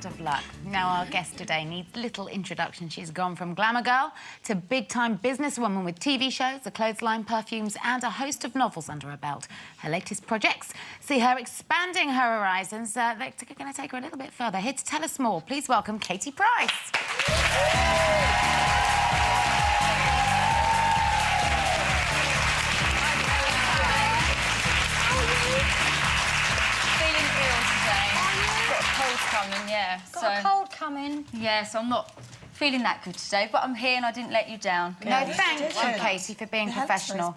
Of luck. Now our guest today needs little introduction. She's gone from glamour girl to big-time businesswoman with TV shows, a clothesline, perfumes and a host of novels under her belt. Her latest projects see her expanding her horizons. They're going to take her a little bit further. Here to tell us more, please welcome Katie Price. Coming, yeah. Got a cold coming. Yeah, so I'm not feeling that good today, but I'm here and I didn't let you down. No, thank you, Katie, for being professional.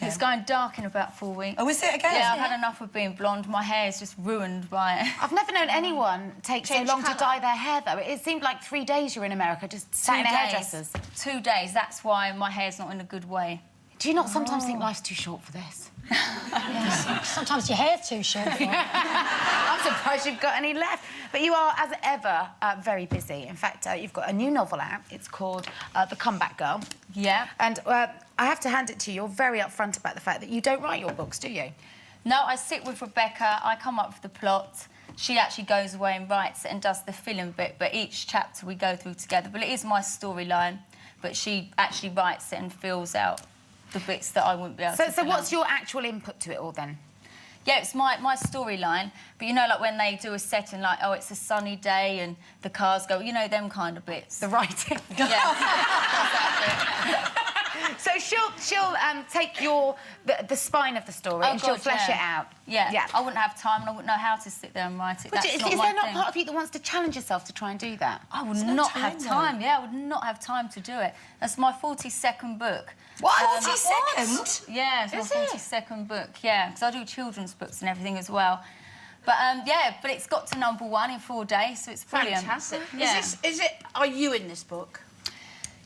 It's going dark in about 4 weeks. Oh, is it again? Yeah, I've had enough of being blonde. My hair is just ruined by it. I've never known anyone take so long to dye their hair, though. It seemed like 3 days you were in America, just sat in a hairdresser's. 2 days, that's why my hair's not in a good way. Do you not sometimes think life's too short for this? Yes. Sometimes your hair's too short for it. I'm surprised you've got any left. But you are, as ever, very busy. In fact, you've got a new novel out. It's called The Comeback Girl. Yeah. And I have to hand it to you. You're very upfront about the fact that you don't write your books, do you? No, I sit with Rebecca. I come up with the plot. She actually goes away and writes it and does the film bit. But each chapter we go through together. But it is my storyline. But she actually writes it and fills out the bits that I wouldn't be able to. So what's your actual input to it all, then? Yeah, it's my storyline, but you know, like when they do a setting, like, oh, it's a sunny day and the cars go, you know, them kind of bits. The writing. Yeah. So she'll take the spine of the story and she'll flesh it out. Yeah. I wouldn't have time and I wouldn't know how to sit there and write it. But is there not part of you that wants to challenge yourself to try and do that? I would not have time. Yeah, I would not have time to do it. That's my 42nd book. What? 42nd? Yeah, it's my 42nd book. Yeah, because I do children's books and everything as well. But yeah, but it's got to #1 in 4 days, so it's brilliant. Fantastic. Yeah. Are you in this book?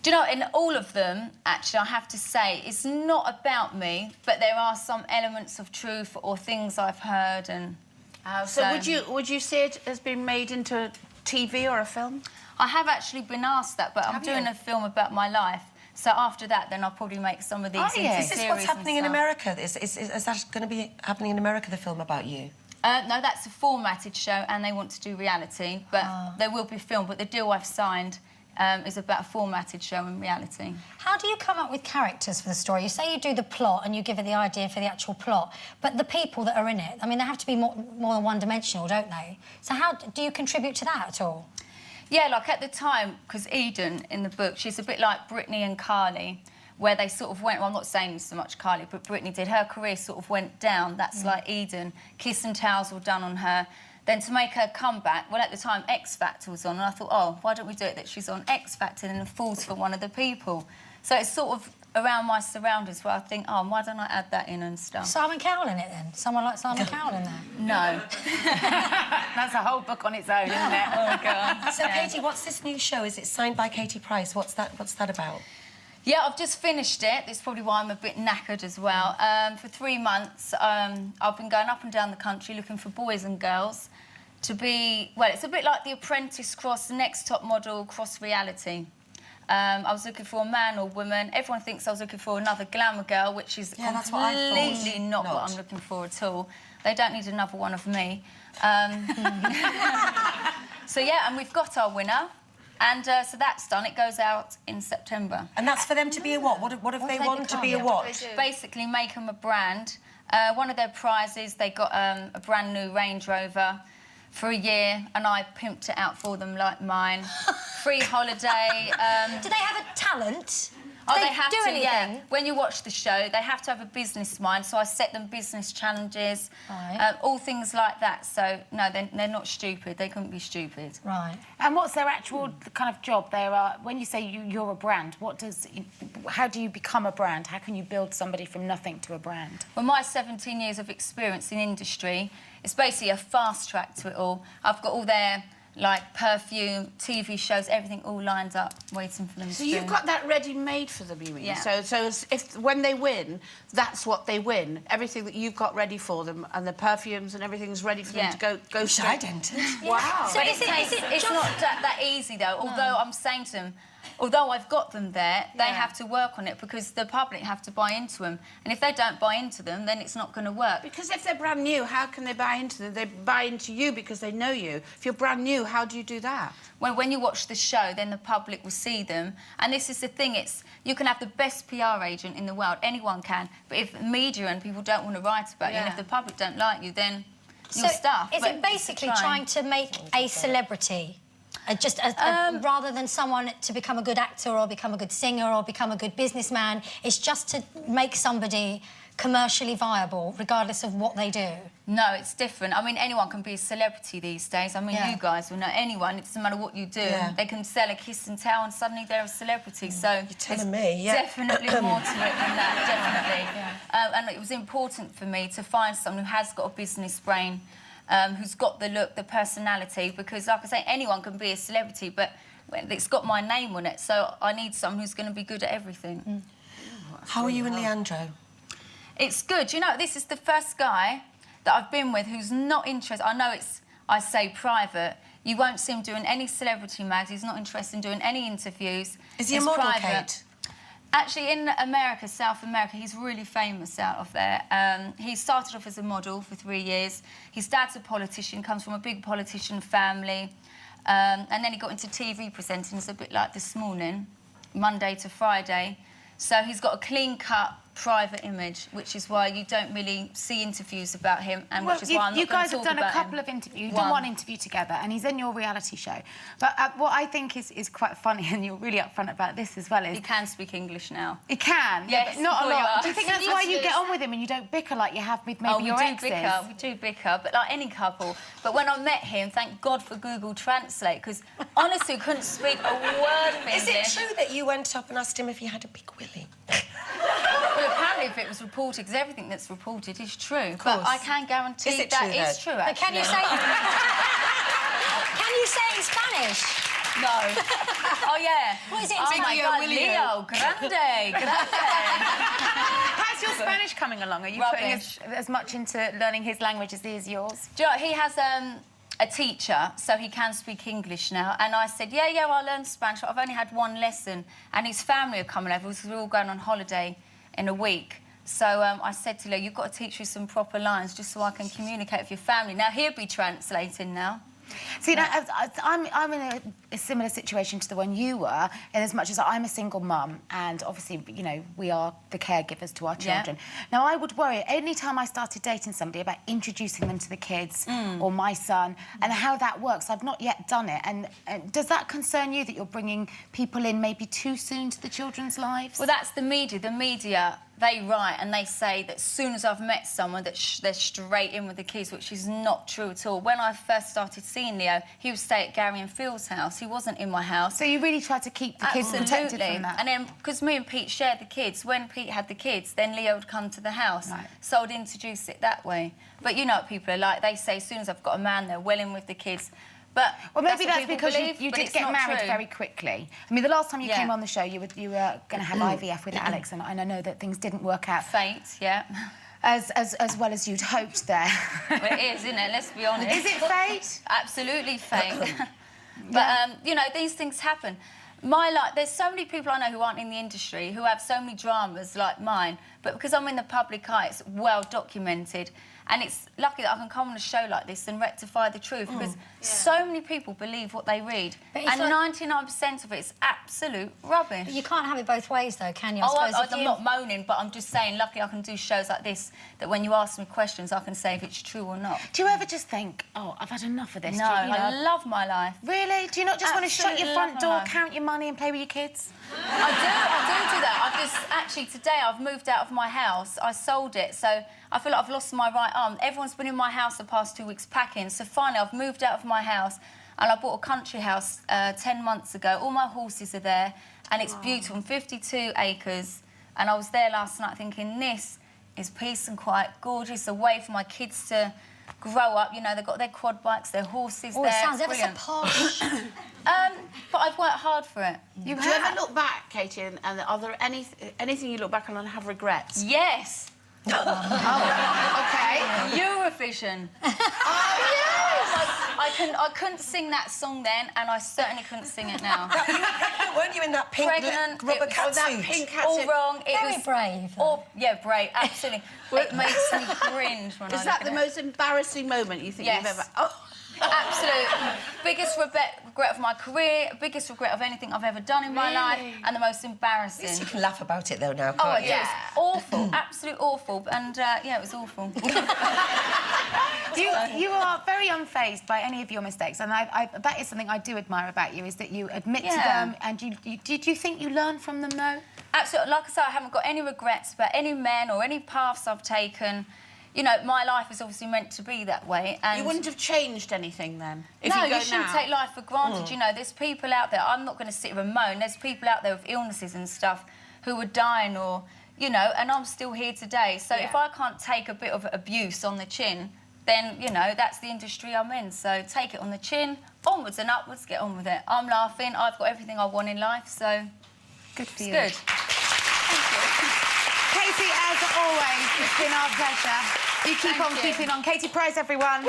Do you know, in all of them, actually, I have to say, it's not about me, but there are some elements of truth or things I've heard and... So would you see it as being made into a TV or a film? I have actually been asked that, but I'm doing a film about my life. So after that, then I'll probably make some of these into series. Is this what's happening in America? Is that going to be happening in America, the film about you? No, that's a formatted show, and they want to do reality, but there will be film. But the deal I've signed is about a formatted show in reality. How do you come up with characters for the story? You say you do the plot and you give it the idea for the actual plot, but the people that are in it, I mean, they have to be more than one-dimensional, don't they? So how do you contribute to that at all? Yeah, like at the time, because Eden, in the book, she's a bit like Brittany and Carly, where they sort of went... Well, I'm not saying so much Carly, but Brittany did. Her career sort of went down. That's like Eden. Kiss and towels were done on her. Then to make her comeback, well, at the time, X Factor was on, and I thought, oh, why don't we do it that she's on X Factor and falls for one of the people? So it's sort of around my surroundings where I think, oh, why don't I add that in and stuff? Simon Cowell in it, then? Someone like Simon Cowell in there? No. That's a whole book on its own, isn't it? Oh, God. So, Katie, what's this new show? Is it signed by Katie Price? What's that about? Yeah, I've just finished it. That's probably why I'm a bit knackered as well. For 3 months, I've been going up and down the country looking for boys and girls to be... Well, it's a bit like The Apprentice cross Next Top Model cross reality. I was looking for a man or woman. Everyone thinks I was looking for another glamour girl, which is completely not what I'm looking for at all. They don't need another one of me. So, yeah, and we've got our winner. And so that's done. It goes out in September. And that's for them to be a what? What if they want to be a what? Basically, make them a brand. One of their prizes, they got a brand new Range Rover for a year, and I pimped it out for them like mine. Free holiday. Do they have a talent? Oh, they have do to, anything? yeah. When you watch the show, they have to have a business mind, so I set them business challenges, all things like that. So, no, they're not stupid. They couldn't be stupid. Right. And what's their actual kind of job? When you say you're a brand, how do you become a brand? How can you build somebody from nothing to a brand? Well, my 17 years of experience in industry, it's basically a fast track to it all. I've got all their... like perfume, TV shows, everything all lined up, waiting for them to do. So you've got that ready-made for them, you mean? Yeah. So when they win, that's what they win. Everything that you've got ready for them, and the perfumes and everything's ready for them to go straight. Identity. Wow. So it's not that easy, though, although I'm saying to them, although I've got them there, they Yeah. have to work on it because the public have to buy into them. And if they don't buy into them, then it's not going to work. Because if they're brand new, how can they buy into them? They buy into you because they know you. If you're brand new, how do you do that? When you watch the show, then the public will see them. And this is the thing, you can have the best PR agent in the world, anyone can, but if media and people don't want to write about you, and if the public don't like you, then you're stuffed. Is it basically trying to make a celebrity? Rather than someone to become a good actor or become a good singer or become a good businessman, it's just to make somebody commercially viable, regardless of what they do? No, it's different. I mean, anyone can be a celebrity these days. I mean, you guys will know anyone. It doesn't matter what you do. Yeah. They can sell a kiss and tell and suddenly they're a celebrity. So You're telling me, yeah. Definitely more to it than that, definitely. And it was important for me to find someone who has got a business brain, who's got the look, the personality, because, like I say, anyone can be a celebrity, but it's got my name on it, so I need someone who's going to be good at everything. How are you and Leandro? It's good. You know, this is the first guy that I've been with who's not interested. I know I say private. You won't see him doing any celebrity mags. He's not interested in doing any interviews. Is he a It's model, private. Kate? Actually, in America, South America, he's really famous out of there. He started off as a model for 3 years. His dad's a politician, comes from a big politician family. And then he got into TV presenting. It's a bit like This Morning, Monday to Friday. So he's got a clean-cut, private image, which is why you don't really see interviews about him, and which is why I'm not you going guys to have talk done a about couple him. of interviews. You've done one interview together, and he's in your reality show. But what I think is quite funny, and you're really upfront about this as well, is He can speak English now. he can, Yes, but not a before you lot. ask. Do you think that's why you get on with him and you don't bicker like you have with maybe your exes? We do bicker, but like any couple. But when I met him, thank God for Google Translate, because honestly, I couldn't speak a word of English. Is it true that you went up and asked him if he had a big willy? Well, apparently, if it was reported, because everything that's reported is true. But I can guarantee Is it that true, is though? true, But actually. can you say... Can you say it in Spanish? No. Oh, yeah. What is it in Oh, Spanish? my God, Leo, grande. How's your Spanish coming along? Are you Rubbish. putting as much into learning his language as he is yours? Do you know, he has a teacher, so he can speak English now. And I said, yeah, I'll learn Spanish. I've only had one lesson. And his family are coming over because we're all going on holiday in a week. So I said to Leo, you've got to teach me some proper lines just so I can communicate with your family. Now, he'll be translating now. See, now, I'm in a similar situation to the one you were, in as much as I'm a single mum, and obviously, you know, we are the caregivers to our children. Now, I would worry any time I started dating somebody about introducing them to the kids or my son and how that works. I've not yet done it. And does that concern you that you're bringing people in maybe too soon to the children's lives? Well, that's the media. The media, they write and they say that as soon as I've met someone that they're straight in with the kids, which is not true at all. When I first started seeing Leo, he would stay at Gary and Phil's house. He wasn't in my house. So you really try to keep the kids protected from that? And then, because me and Pete shared the kids, when Pete had the kids, then Leo would come to the house. Right. So I'd introduce it that way. But you know what people are like. They say as soon as I've got a man, they're well in with the kids. But well, maybe that's what people because believe, you but did it's get not married true. very quickly. I mean, the last time you came on the show, you were going to have IVF with Alex, and I know that things didn't work out Fate, yeah. as well as you'd hoped there. Well, it is, isn't it? Let's be honest. Is it fate? Absolutely fate. But, you know, these things happen. My life, there's so many people I know who aren't in the industry, who have so many dramas like mine, but because I'm in the public eye, it's well documented. And it's lucky that I can come on a show like this and rectify the truth, because so many people believe what they read. But it's And like- 99% of it is absolute rubbish. You can't have it both ways, though, can you? I Oh, suppose if I'm you- not moaning, but I'm just saying, luckily I can do shows like this, that when you ask me questions, I can say if it's true or not. Do you ever just think, oh, I've had enough of this? No, Do you know? I love my life. Really? Do you not just want to shut your Absolutely front love door, my life. count your money and play with your kids? I do that. I've just, actually, today I've moved out of my house. I sold it, so I feel like I've lost my right arm. Everyone's been in my house the past 2 weeks packing, so finally I've moved out of my house and I bought a country house 10 months ago. All my horses are there and it's beautiful, 52 acres. And I was there last night thinking, this is peace and quiet, gorgeous, a way for my kids to grow up. You know, they've got their quad bikes, their horses Oh, there. it sounds ever so Brilliant. posh. But I've worked hard for it. Do you ever look back, Katie, and are there anything you look back on and have regrets? Yes. Okay. Eurovision. Oh, yes! I I couldn't sing that song then, and I certainly couldn't sing it now. Weren't you in that pink Pregnant, rubber it was cat that suit? pink cat All suit. wrong. It Very was brave. yeah, brave. Absolutely. It makes me cringe when I Is look that at the it. most embarrassing moment you think Yes. you've ever... Oh. Absolute biggest regret of my career, biggest regret of anything I've ever done in my life, and the most embarrassing. You can laugh about it though now, Oh, can't it you? was awful, absolute awful, and yeah, it was awful. You are very unfazed by any of your mistakes, and that is something I do admire about you, is that you admit to them, and did you think you learn from them, though? Absolutely. Like I said, I haven't got any regrets about any men or any paths I've taken. You know, my life is obviously meant to be that way. And You wouldn't have changed anything then? If no, you, go you shouldn't now? take life for granted. You know, there's people out there, I'm not going to sit here and moan, there's people out there with illnesses and stuff who are dying or, you know, and I'm still here today. So if I can't take a bit of abuse on the chin, then, you know, that's the industry I'm in. So take it on the chin, onwards and upwards, get on with it. I'm laughing, I've got everything I want in life, so Good for it's you. good. Katie, as always, it's been our pleasure. You keep on keeping on. Katie Price, everyone.